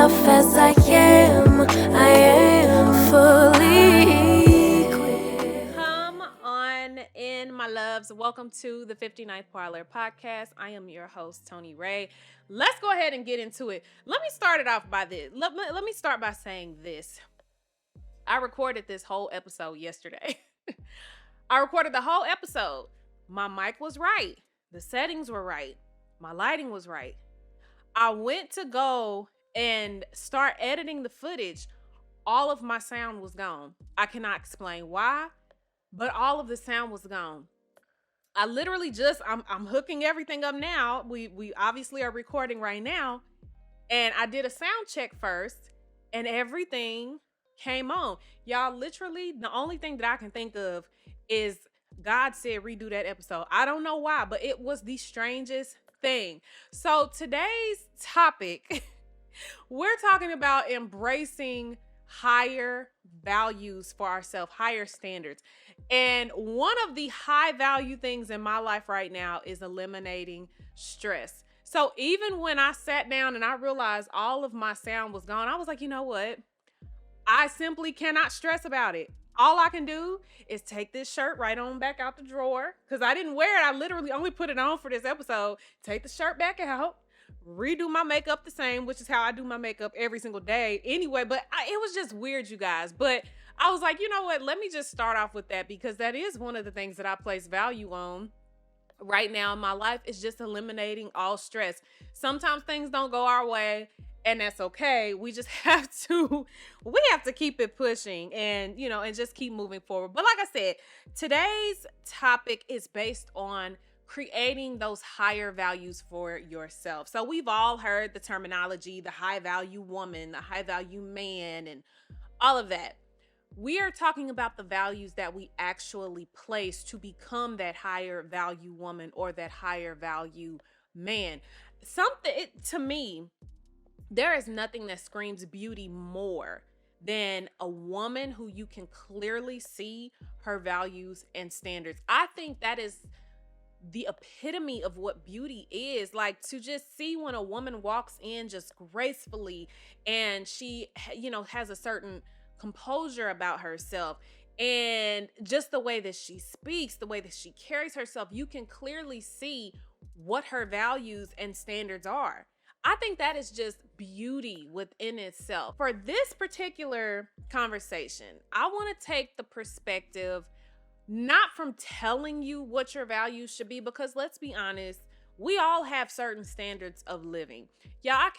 enough as I am fully equipped. Come on in, my loves. Welcome to the 59th Parlor Podcast. I am your host, Tony Ray. Let's go ahead and get into it. Let me start it off by this. Let me start by saying this. I recorded this whole episode yesterday. I recorded the whole episode. My mic was right. The settings were right. My lighting was right. I went to go and start editing the footage. All of my sound was gone. I cannot explain why, but all of the sound was gone. I literally I'm hooking everything up now. We obviously are recording right now. And I did a sound check first and everything came on. Y'all, literally, the only thing that I can think of is God said redo that episode. I don't know why, but it was the strangest thing. So today's topic, we're talking about embracing higher values for ourselves, higher standards. And one of the high value things in my life right now is eliminating stress. So even when I sat down and I realized all of my sound was gone, I was like, you know what? I simply cannot stress about it. All I can do is take this shirt right on back out the drawer, because I didn't wear it. I literally only put it on for this episode. Take the shirt back out, redo my makeup the same, which is how I do my makeup every single day anyway. But it was just weird, you guys. But I was like, you know what? Let me just start off with that, because that is one of the things that I place value on right now in my life, is just eliminating all stress. Sometimes things don't go our way, and that's okay. We just have to keep it pushing and just keep moving forward. But like I said, today's topic is based on creating those higher values for yourself. So we've all heard the terminology, the high value woman, the high value man, and all of that. We are talking about the values that we actually place to become that higher value woman or that higher value man. To me, there is nothing that screams beauty more than a woman who you can clearly see her values and standards. I think that is the epitome of what beauty is. Like, to just see when a woman walks in just gracefully and she, has a certain composure about herself, and just the way that she speaks, the way that she carries herself, you can clearly see what her values and standards are. I think that is just beauty within itself. For this particular conversation, I want to take the perspective not from telling you what your values should be, because let's be honest, we all have certain standards of living. Yeah,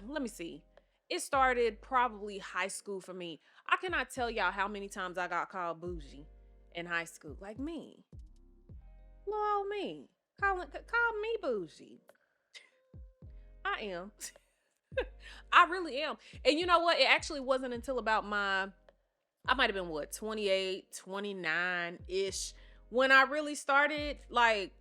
let me see. It started probably high school for me. I cannot tell y'all how many times I got called bougie in high school. Like me. Little old me. Call me bougie. I am. I really am. And you know what? It actually wasn't until about I might have been 28, 29-ish, when I really started like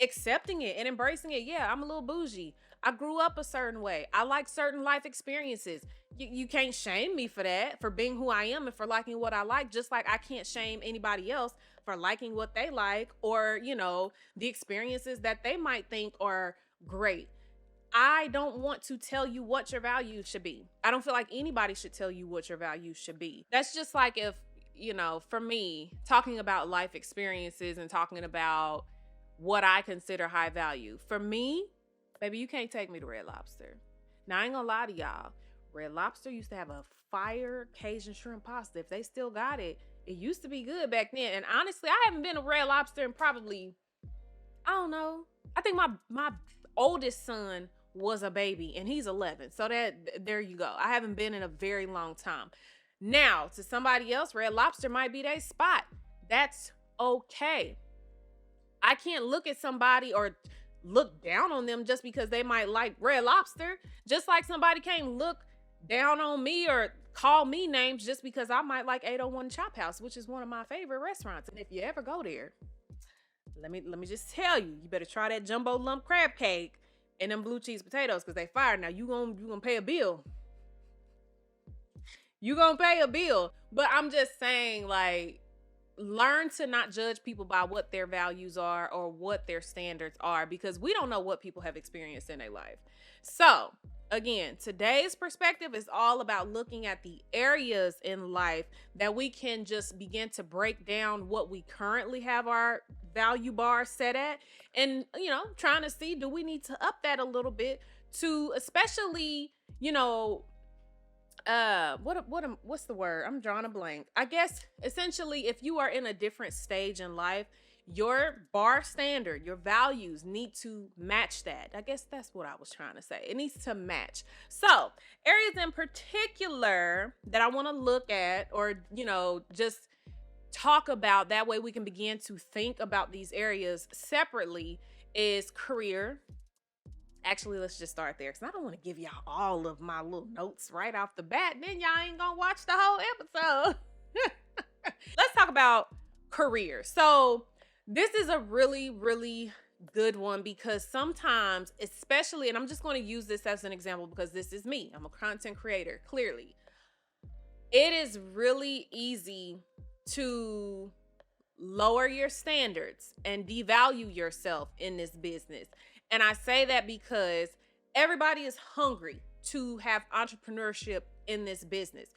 accepting it and embracing it. Yeah, I'm a little bougie. I grew up a certain way. I like certain life experiences. You can't shame me for that, for being who I am and for liking what I like, just like I can't shame anybody else for liking what they like, or, the experiences that they might think are great. I don't want to tell you what your values should be. I don't feel like anybody should tell you what your values should be. That's just like if, for me, talking about life experiences and talking about what I consider high value. For me, baby, you can't take me to Red Lobster. Now, I ain't gonna lie to y'all. Red Lobster used to have a fire Cajun shrimp pasta. If they still got it, it used to be good back then. And honestly, I haven't been to Red Lobster in probably, I don't know. I think my oldest son was a baby and he's 11. So there you go. I haven't been in a very long time. Now, to somebody else, Red Lobster might be their spot. That's okay. I can't look at somebody or look down on them just because they might like Red Lobster. Just like somebody can't look down on me or call me names just because I might like 801 Chop House, which is one of my favorite restaurants. And if you ever go there, let me just tell you, you better try that jumbo lump crab cake and them blue cheese potatoes, because they fire. Now you gonna pay a bill. You gonna pay a bill. But I'm just saying, like, learn to not judge people by what their values are or what their standards are, because we don't know what people have experienced in their life. So, again, today's perspective is all about looking at the areas in life that we can just begin to break down what we currently have our value bar set at, and, trying to see, do we need to up that a little bit to, especially, what's the word? I'm drawing a blank. I guess essentially, if you are in a different stage in life, your bar standard, your values need to match that. I guess that's what I was trying to say. It needs to match. So, areas in particular that I want to look at, or, just talk about, that way we can begin to think about these areas separately, is career. Actually, let's just start there, because I don't want to give y'all all of my little notes right off the bat. Then y'all ain't gonna watch the whole episode. Let's talk about career. So this is a really, really good one, because sometimes, especially, and I'm just going to use this as an example because this is me. I'm a content creator, clearly. It is really easy to lower your standards and devalue yourself in this business. And I say that because everybody is hungry to have entrepreneurship in this business.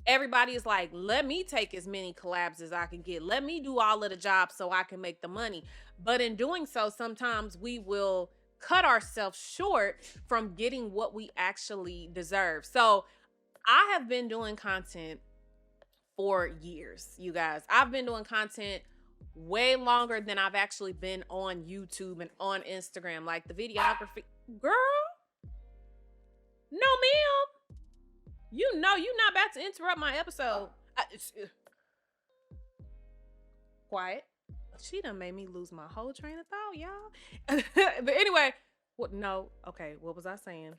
Everybody is like, let me take as many collabs as I can get. Let me do all of the jobs so I can make the money. But in doing so, sometimes we will cut ourselves short from getting what we actually deserve. So I have been doing content for years, you guys. I've been doing content way longer than I've actually been on YouTube and on Instagram. Like the videography, girl. No, ma'am. You're not about to interrupt my episode. Quiet. She done made me lose my whole train of thought, y'all. But anyway, no. Okay, what was I saying?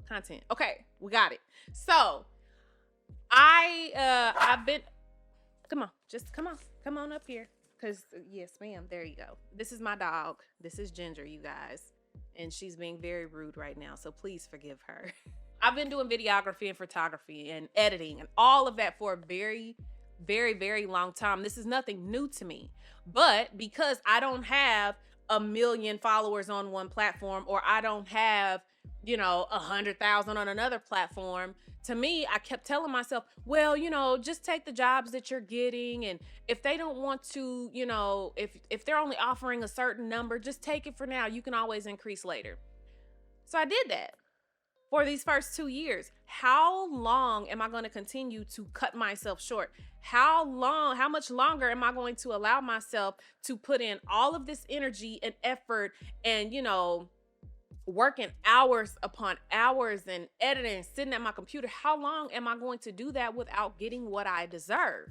Content. Okay, we got it. So I've been, come on up here. Because, yes, ma'am, there you go. This is my dog. This is Ginger, you guys. And she's being very rude right now, so please forgive her. I've been doing videography and photography and editing and all of that for a very, very, very long time. This is nothing new to me. But because I don't have 1 million followers on one platform, or I don't have, 100,000 on another platform, to me, I kept telling myself, well, just take the jobs that you're getting. And if they don't want to, if they're only offering a certain number, just take it for now. You can always increase later. So I did that for these first 2 years. How long am I going to continue to cut myself short? How much longer am I going to allow myself to put in all of this energy and effort and, working hours upon hours and editing, sitting at my computer? How long am I going to do that without getting what I deserve?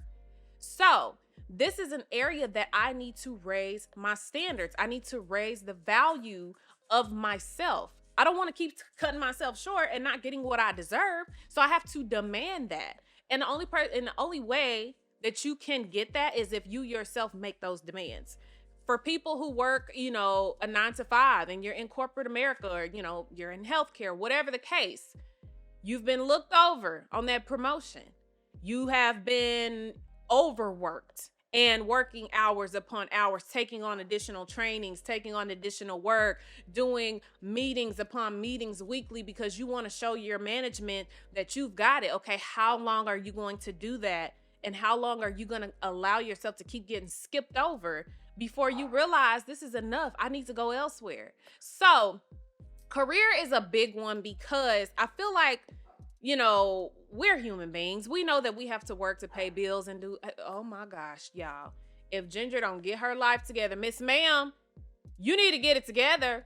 So this is an area that I need to raise my standards. I need to raise the value of myself. I don't want to keep cutting myself short and not getting what I deserve. So I have to demand that. And the only way that you can get that is if you yourself make those demands. For people who work, a 9 to 5, and you're in corporate America, or, you're in healthcare, whatever the case, you've been looked over on that promotion. You have been overworked and working hours upon hours, taking on additional trainings, taking on additional work, doing meetings upon meetings weekly because you want to show your management that you've got it. Okay, how long are you going to do that? And how long are you going to allow yourself to keep getting skipped over before you realize this is enough? I need to go elsewhere. So career is a big one, because I feel like, we're human beings. We know that we have to work to pay bills and do, oh my gosh, y'all. If Ginger don't get her life together, Miss Ma'am, you need to get it together.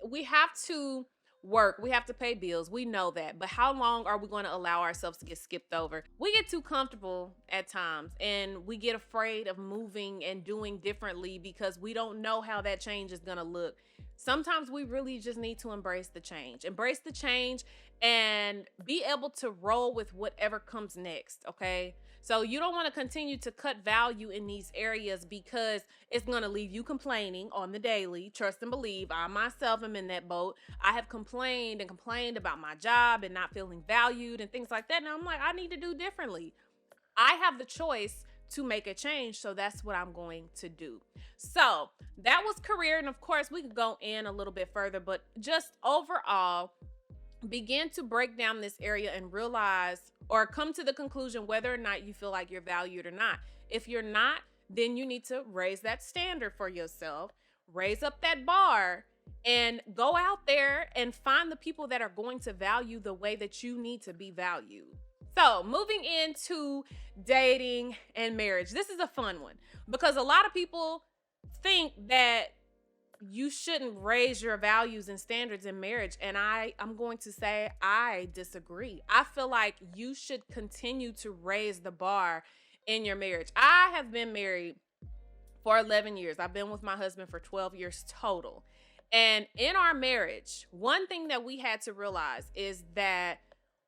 We have to work. We have to pay bills. We know that. But how long are we going to allow ourselves to get skipped over? We get too comfortable at times, and we get afraid of moving and doing differently because we don't know how that change is going to look. Sometimes we really just need to embrace the change and be able to roll with whatever comes next. Okay. So you don't want to continue to cut value in these areas, because it's going to leave you complaining on the daily. Trust and believe, I myself am in that boat. I have complained about my job and not feeling valued and things like that. And I'm like, I need to do differently. I have the choice to make a change, so that's what I'm going to do. So that was career, and of course we could go in a little bit further, but just overall, begin to break down this area and realize or come to the conclusion whether or not you feel like you're valued or not. If you're not, then you need to raise that standard for yourself, raise up that bar, and go out there and find the people that are going to value the way that you need to be valued. So, moving into dating and marriage. This is a fun one because a lot of people think that you shouldn't raise your values and standards in marriage. And I'm going to say I disagree. I feel like you should continue to raise the bar in your marriage. I have been married for 11 years. I've been with my husband for 12 years total. And in our marriage, one thing that we had to realize is that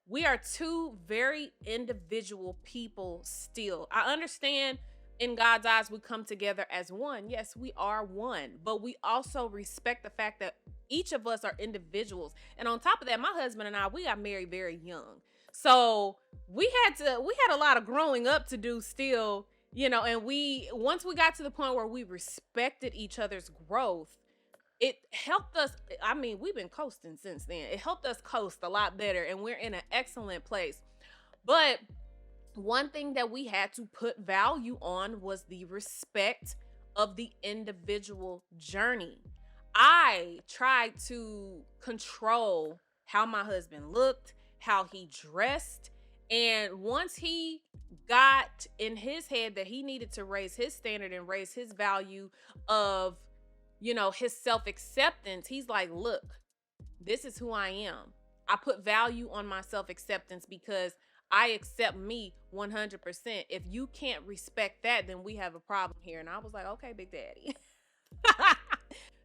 we are two very individual people still. I understand in God's eyes, we come together as one. Yes, we are one, but we also respect the fact that each of us are individuals. And on top of that, my husband and I, we got married very young. So we had a lot of growing up to do still, and once we got to the point where we respected each other's growth, it helped us. I mean, we've been coasting since then. It helped us coast a lot better, and we're in an excellent place. But one thing that we had to put value on was the respect of the individual journey. I tried to control how my husband looked, how he dressed, and once he got in his head that he needed to raise his standard and raise his value of his self-acceptance, he's like, look, this is who I am. I put value on my self-acceptance because I accept me 100%. If you can't respect that, then we have a problem here. And I was like, okay, Big Daddy.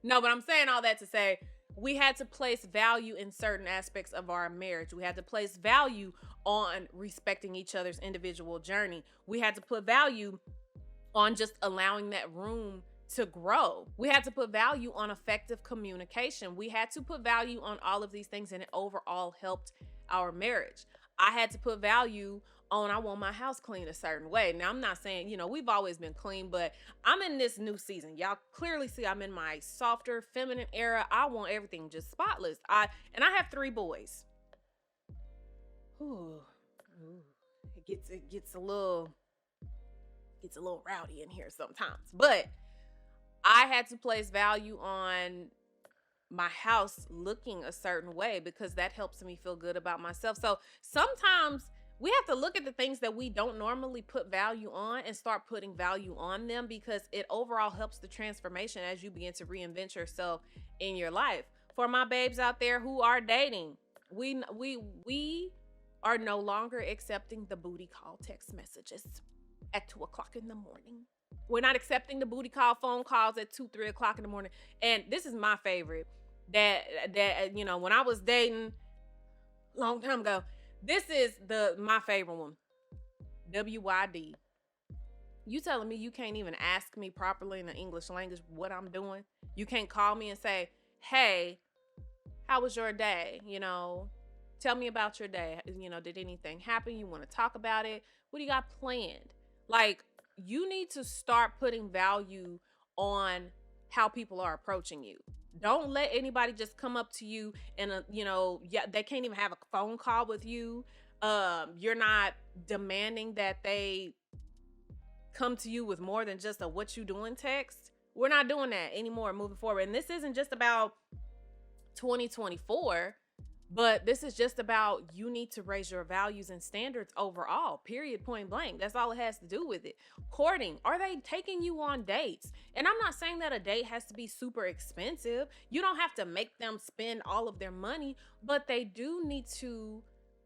No, but I'm saying all that to say we had to place value in certain aspects of our marriage. We had to place value on respecting each other's individual journey. We had to put value on just allowing that room to grow. We had to put value on effective communication. We had to put value on all of these things, and it overall helped our marriage. I had to put value on I want my house clean a certain way. Now, I'm not saying, we've always been clean, but I'm in this new season. Y'all clearly see I'm in my softer, feminine era. I want everything just spotless. I have 3 boys. Ooh. It gets a little rowdy in here sometimes, but I had to place value on my house looking a certain way because that helps me feel good about myself. So sometimes we have to look at the things that we don't normally put value on and start putting value on them because it overall helps the transformation as you begin to reinvent yourself in your life. For my babes out there who are dating, we are no longer accepting the booty call text messages at 2:00 in the morning. We're not accepting the booty call phone calls at 2-3 o'clock in the morning. And this is my favorite that when I was dating a long time ago, this is my favorite one. WYD. You telling me you can't even ask me properly in the English language what I'm doing? You can't call me and say, hey, how was your day? Tell me about your day. Did anything happen? You want to talk about it? What do you got planned? Like, you need to start putting value on how people are approaching you. Don't let anybody just come up to you and, they can't even have a phone call with you. You're not demanding that they come to you with more than just a what you doing text. We're not doing that anymore moving forward. And this isn't just about 2024. But this is just about you need to raise your values and standards overall, period, point blank. That's all it has to do with it. Courting, are they taking you on dates? And I'm not saying that a date has to be super expensive. You don't have to make them spend all of their money, but they do need to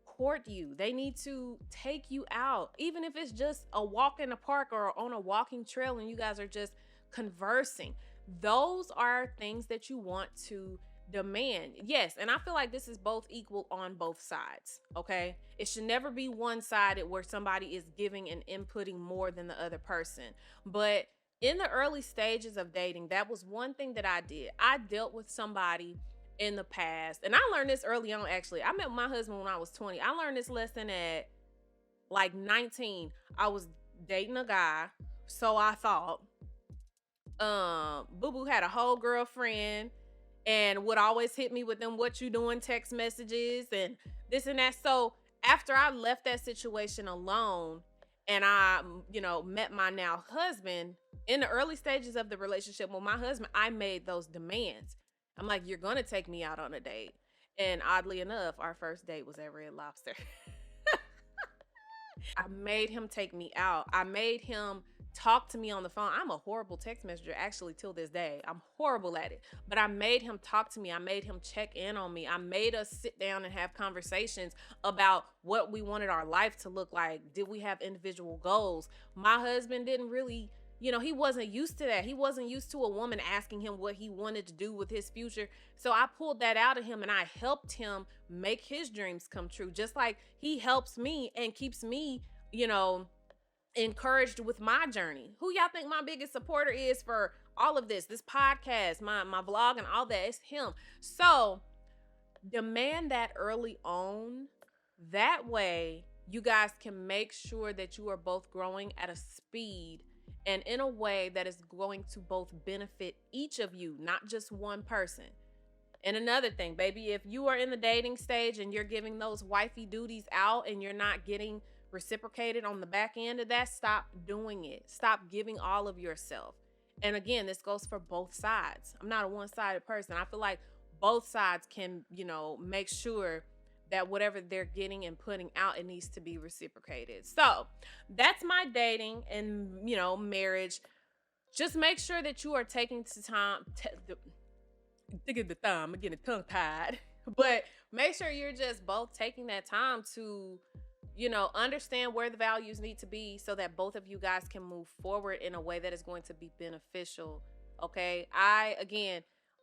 court you. They need to take you out, even if it's just a walk in the park or on a walking trail and you guys are just conversing. Those are things that you want to demand. Yes, and I feel like this is both equal on both sides, okay? It should never be one-sided where somebody is giving and inputting more than the other person. But in the early stages of dating, that was one thing that I did. I dealt with somebody in the past, and I learned this early on, actually. I met my husband when I was 20. I learned this lesson at like 19, I was dating a guy, so I thought. Boo Boo had a whole girlfriend and would always hit me with them "what you doing" text messages and this and that. So after I left that situation alone and I, met my now husband in the early stages of the relationship with my husband, I made those demands. I'm like, you're gonna take me out on a date. And oddly enough, our first date was at Red Lobster. I made him take me out. I made him talk to me on the phone. I'm a horrible text messenger, actually, till this day. I'm horrible at it. But I made him talk to me. I made him check in on me. I made us sit down and have conversations about what we wanted our life to look like. Did we have individual goals? My husband didn't really, he wasn't used to that. He wasn't used to a woman asking him what he wanted to do with his future. So I pulled that out of him and I helped him make his dreams come true. Just like he helps me and keeps me, encouraged with my journey. Who y'all think my biggest supporter is for all of this podcast, my vlog and all that? It's him. So demand that early on. That way you guys can make sure that you are both growing at a speed and in a way that is going to both benefit each of you, not just one person. And another thing, baby, if you are in the dating stage and you're giving those wifey duties out and you're not getting reciprocated on the back end of that, stop doing it. Stop giving all of yourself. And again, this goes for both sides. I'm not a one-sided person. I feel like both sides can, make sure that whatever they're getting and putting out, it needs to be reciprocated. So that's my dating and, marriage. Just make sure that you are taking the time I'm getting tongue tied, but make sure you're just both taking that time to, understand where the values need to be so that both of you guys can move forward in a way that is going to be beneficial. Okay.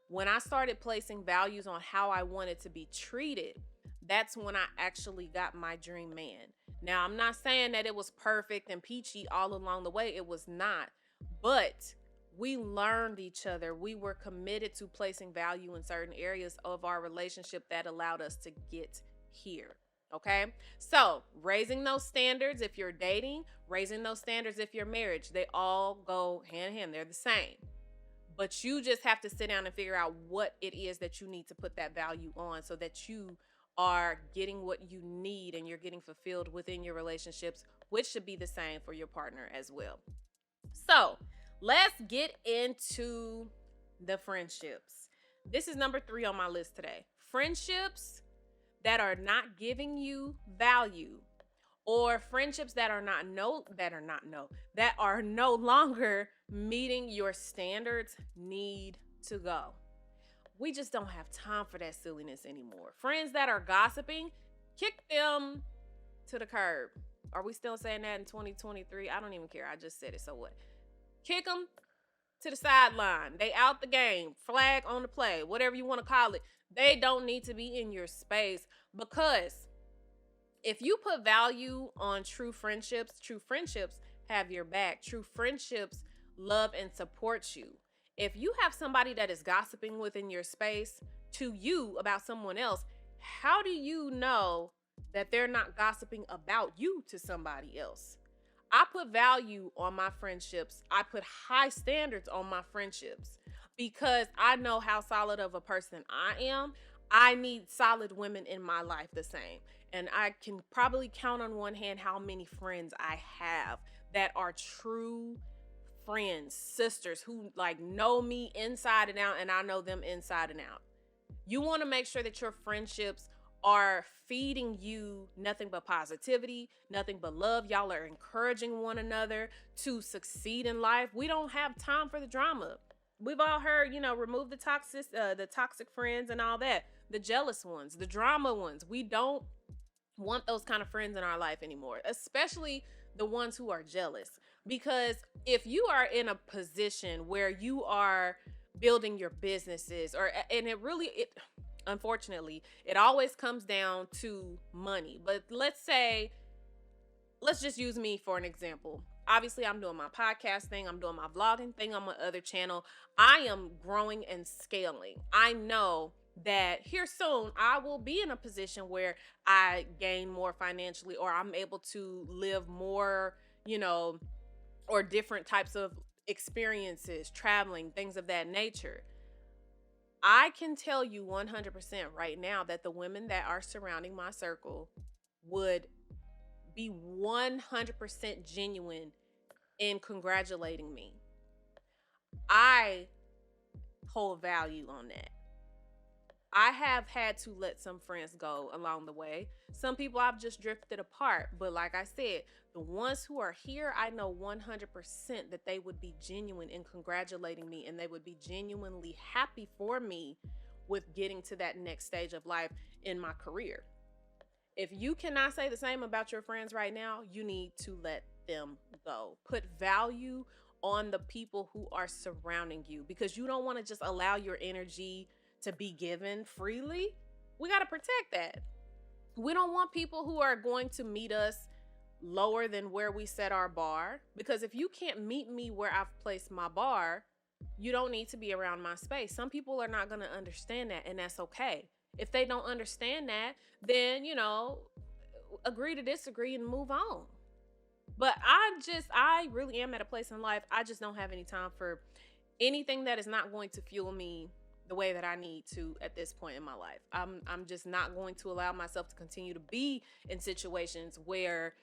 When I started placing values on how I wanted to be treated, that's when I actually got my dream man. Now, I'm not saying that it was perfect and peachy all along the way. It was not, but we learned each other. We were committed to placing value in certain areas of our relationship that allowed us to get here. Okay. So raising those standards if you're dating, raising those standards if you're married, they all go hand in hand. They're the same. But you just have to sit down and figure out what it is that you need to put that value on so that you are getting what you need and you're getting fulfilled within your relationships, which should be the same for your partner as well. So let's get into the friendships. This is number 3 on my list today. Friendships that are not giving you value, or friendships that are no longer meeting your standards, need to go. We just don't have time for that silliness anymore. Friends that are gossiping, kick them to the curb. Are we still saying that in 2023? I don't even care. I just said it. So what? Kick them to the sideline. They out the game. Flag on the play. Whatever you want to call it. They don't need to be in your space, because if you put value on true friendships have your back. True friendships love and support you. If you have somebody that is gossiping within your space to you about someone else, how do you know that they're not gossiping about you to somebody else? I put value on my friendships. I put high standards on my friendships because I know how solid of a person I am. I need solid women in my life the same. And I can probably count on one hand how many friends I have that are true friends, sisters who know me inside and out, and I know them inside and out. You want to make sure that your friendships are feeding you nothing but positivity, nothing but love. Y'all are encouraging one another to succeed in life. We don't have time for the drama. We've all heard, remove the toxic friends and all that, the jealous ones, the drama ones. We don't want those kind of friends in our life anymore, especially the ones who are jealous. Because if you are in a position where you are building your businesses, unfortunately, it always comes down to money. But let's just use me for an example. Obviously, I'm doing my podcast thing. I'm doing my vlogging thing on my other channel. I am growing and scaling. I know that here soon I will be in a position where I gain more financially, or I'm able to live more, you know, or different types of experiences, traveling, things of that nature. I can tell you 100% right now that the women that are surrounding my circle would be 100% genuine in congratulating me. I hold value on that. I have had to let some friends go along the way. Some people I've just drifted apart. But like I said, the ones who are here, I know 100% that they would be genuine in congratulating me, and they would be genuinely happy for me with getting to that next stage of life in my career. If you cannot say the same about your friends right now, you need to let them go. Put value on the people who are surrounding you, because you don't want to just allow your energy to be given freely. We got to protect that. We don't want people who are going to meet us lower than where we set our bar, because if you can't meet me where I've placed my bar, you don't need to be around my space. Some people are not going to understand that, and that's okay. If they don't understand that, then, agree to disagree and move on. But I really am at a place in life. I just don't have any time for anything that is not going to fuel me the way that I need to at this point in my life. I'm just not going to allow myself to continue to be in situations where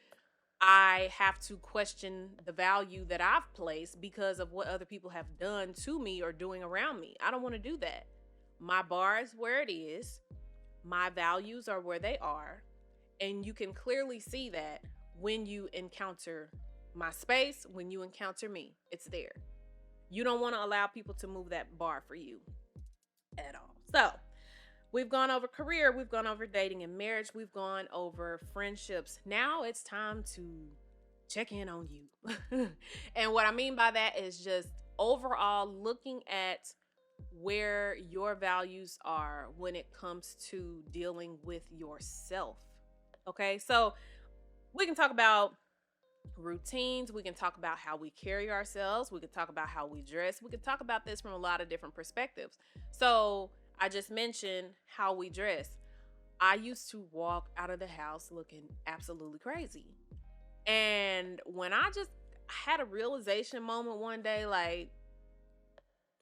I have to question the value that I've placed because of what other people have done to me or doing around me. I don't want to do that. My bar is where it is. My values are where they are. And you can clearly see that when you encounter my space, when you encounter me, it's there. You don't want to allow people to move that bar for you at all. So we've gone over career, we've gone over dating and marriage, we've gone over friendships. Now it's time to check in on you. And what I mean by that is just overall looking at where your values are when it comes to dealing with yourself. Okay, so we can talk about routines, we can talk about how we carry ourselves, we can talk about how we dress, we can talk about this from a lot of different perspectives. So I just mentioned how we dress. I used to walk out of the house looking absolutely crazy, and when I just had a realization moment one day, like,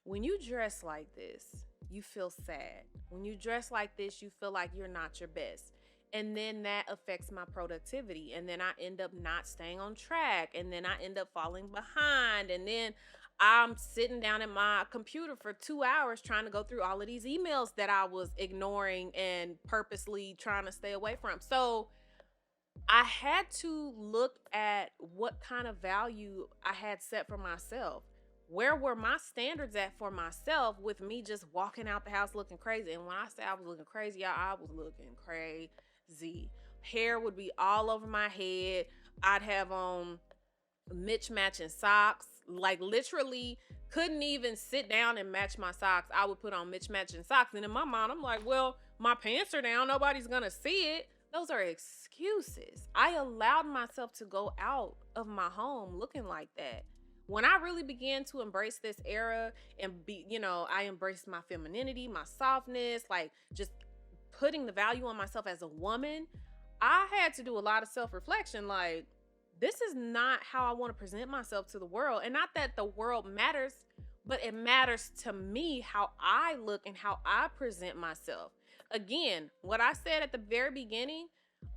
when you dress like this, you feel sad. When you dress like this, you feel like you're not your best. And then that affects my productivity. And then I end up not staying on track. And then I end up falling behind. And then I'm sitting down at my computer for 2 hours trying to go through all of these emails that I was ignoring and purposely trying to stay away from. So I had to look at what kind of value I had set for myself. Where were my standards at for myself with me just walking out the house looking crazy? And when I say I was looking crazy, y'all, I was looking crazy. Hair would be all over my head. I'd have on matching socks. Like, literally couldn't even sit down and match my socks. I would put on matching socks. And in my mind, I'm like, well, my pants are down. Nobody's going to see it. Those are excuses. I allowed myself to go out of my home looking like that. When I really began to embrace this era and I embraced my femininity, my softness, like just putting the value on myself as a woman, I had to do a lot of self-reflection. Like, this is not how I want to present myself to the world. And not that the world matters, but it matters to me how I look and how I present myself. Again, what I said at the very beginning,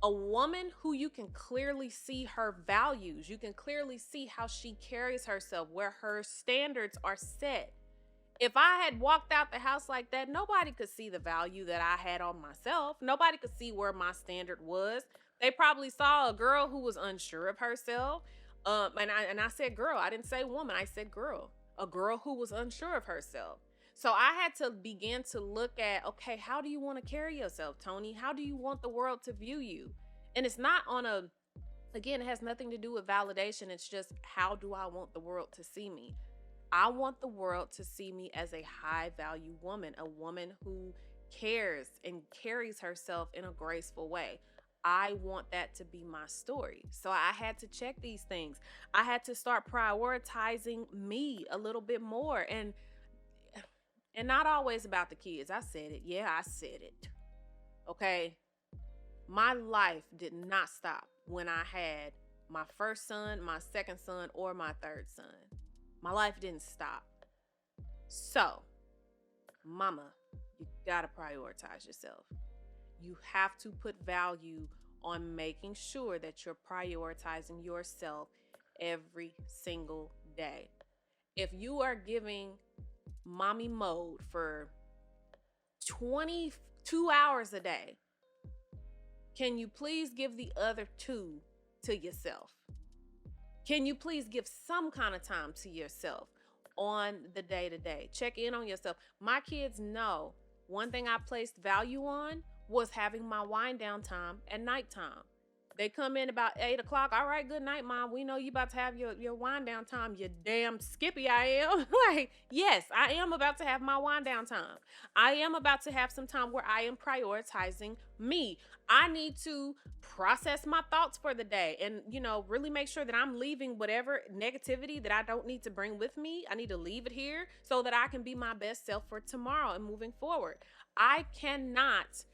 a woman who you can clearly see her values, you can clearly see how she carries herself, where her standards are set. If I had walked out the house like that, nobody could see the value that I had on myself. Nobody could see where my standard was. They probably saw a girl who was unsure of herself. And I said girl, I didn't say woman, I said girl. A girl who was unsure of herself. So I had to begin to look at, okay, how do you want to carry yourself, Tony? How do you want the world to view you? And it's not again, it has nothing to do with validation. It's just, how do I want the world to see me? I want the world to see me as a high value woman, a woman who cares and carries herself in a graceful way. I want that to be my story. So I had to check these things. I had to start prioritizing me a little bit more. And And not always about the kids. I said it. Yeah, I said it. Okay. My life did not stop when I had my first son, my second son, or my third son. My life didn't stop. So, mama, you gotta prioritize yourself. You have to put value on making sure that you're prioritizing yourself every single day. If you are giving mommy mode for 22 hours a day, can you please give the other 2 to yourself? Can you please give some kind of time to yourself on the day-to-day? Check in on yourself. My kids know one thing I placed value on was having my wind down time at nighttime. They come in about 8 o'clock. All right, good night, Mom. We know you about to have your wind down time. You damn skippy I am. Like, yes, I am about to have my wind down time. I am about to have some time where I am prioritizing me. I need to process my thoughts for the day and, really make sure that I'm leaving whatever negativity that I don't need to bring with me. I need to leave it here so that I can be my best self for tomorrow and moving forward. I cannot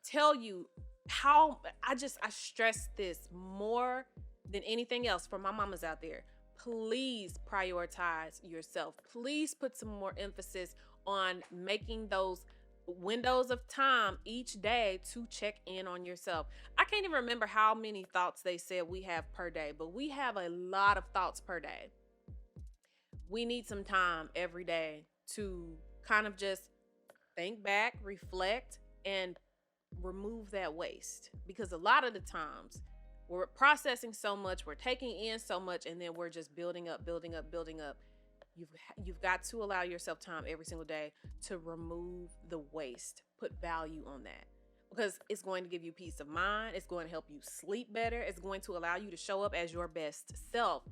tell you how I stress this more than anything else for my mamas out there. Please prioritize yourself. Please put some more emphasis on making those windows of time each day to check in on yourself. I can't even remember how many thoughts they said we have per day, but we have a lot of thoughts per day. We need some time every day to kind of just think back, reflect, and remove that waste, because a lot of the times we're processing so much, we're taking in so much, and then we're just building up. You've got to allow yourself time every single day to remove the waste. Put value on that, because it's going to give you peace of mind. It's going to help you sleep better. It's going to allow you to show up as your best self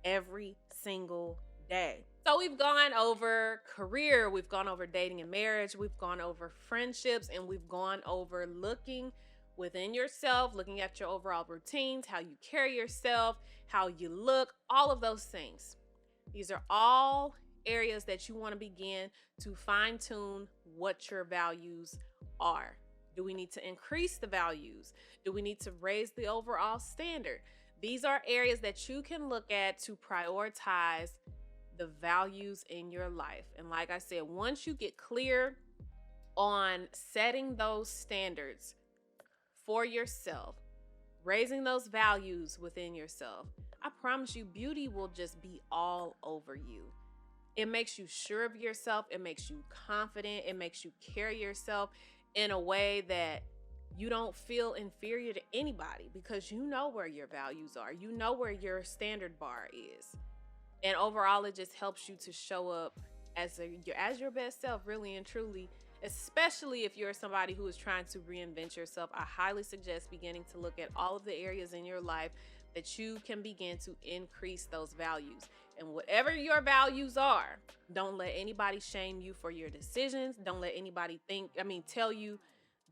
every single day. So we've gone over career, we've gone over dating and marriage, we've gone over friendships, and we've gone over looking within yourself, looking at your overall routines, how you carry yourself, how you look, all of those things. These are all areas that you want to begin to fine tune what your values are. Do we need to increase the values? Do we need to raise the overall standard? These are areas that you can look at to prioritize the values in your life. And like I said, once you get clear on setting those standards for yourself, raising those values within yourself, I promise you, beauty will just be all over you. It makes you sure of yourself. It makes you confident. It makes you carry yourself in a way that you don't feel inferior to anybody, because you know where your values are. You know where your standard bar is. And overall, it just helps you to show up as your best self, really and truly, especially if you're somebody who is trying to reinvent yourself. I highly suggest beginning to look at all of the areas in your life that you can begin to increase those values. And whatever your values are, don't let anybody shame you for your decisions. Don't let anybody tell you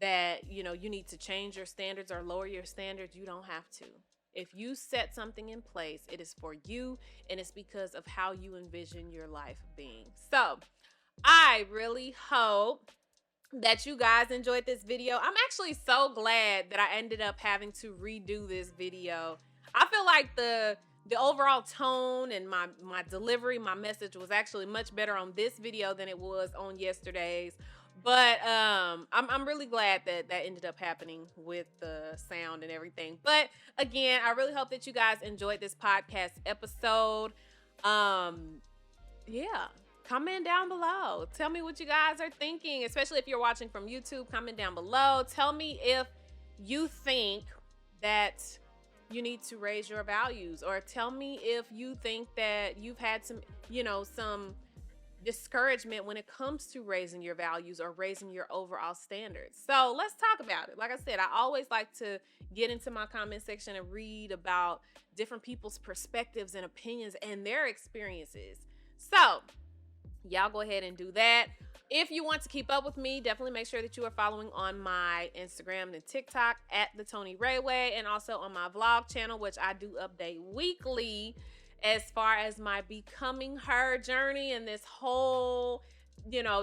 that, you need to change your standards or lower your standards. You don't have to. If you set something in place, it is for you, and it's because of how you envision your life being. So I really hope that you guys enjoyed this video. I'm actually so glad that I ended up having to redo this video. I feel like the overall tone and my delivery, my message was actually much better on this video than it was on yesterday's. But I'm really glad that ended up happening with the sound and everything. But again, I really hope that you guys enjoyed this podcast episode. Yeah, comment down below. Tell me what you guys are thinking, especially if you're watching from YouTube. Comment down below. Tell me if you think that you need to raise your values, or tell me if you think that you've had some discouragement when it comes to raising your values or raising your overall standards. So let's talk about it. Like I said, I always like to get into my comment section and read about different people's perspectives and opinions and their experiences. So y'all go ahead and do that. If you want to keep up with me, definitely make sure that you are following on my Instagram and TikTok at thetonirayway, and also on my vlog channel, which I do update weekly as far as my becoming her journey and this whole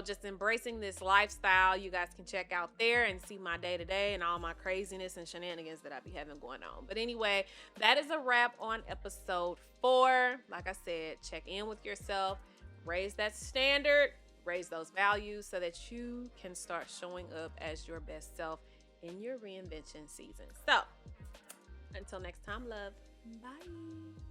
just embracing this lifestyle. You guys can check out there and see my day-to-day and all my craziness and shenanigans that I be having going on. But anyway, that is a wrap on episode 4. Like I said, check in with yourself, raise that standard, raise those values so that you can start showing up as your best self in your reinvention season. So until next time, love. Bye.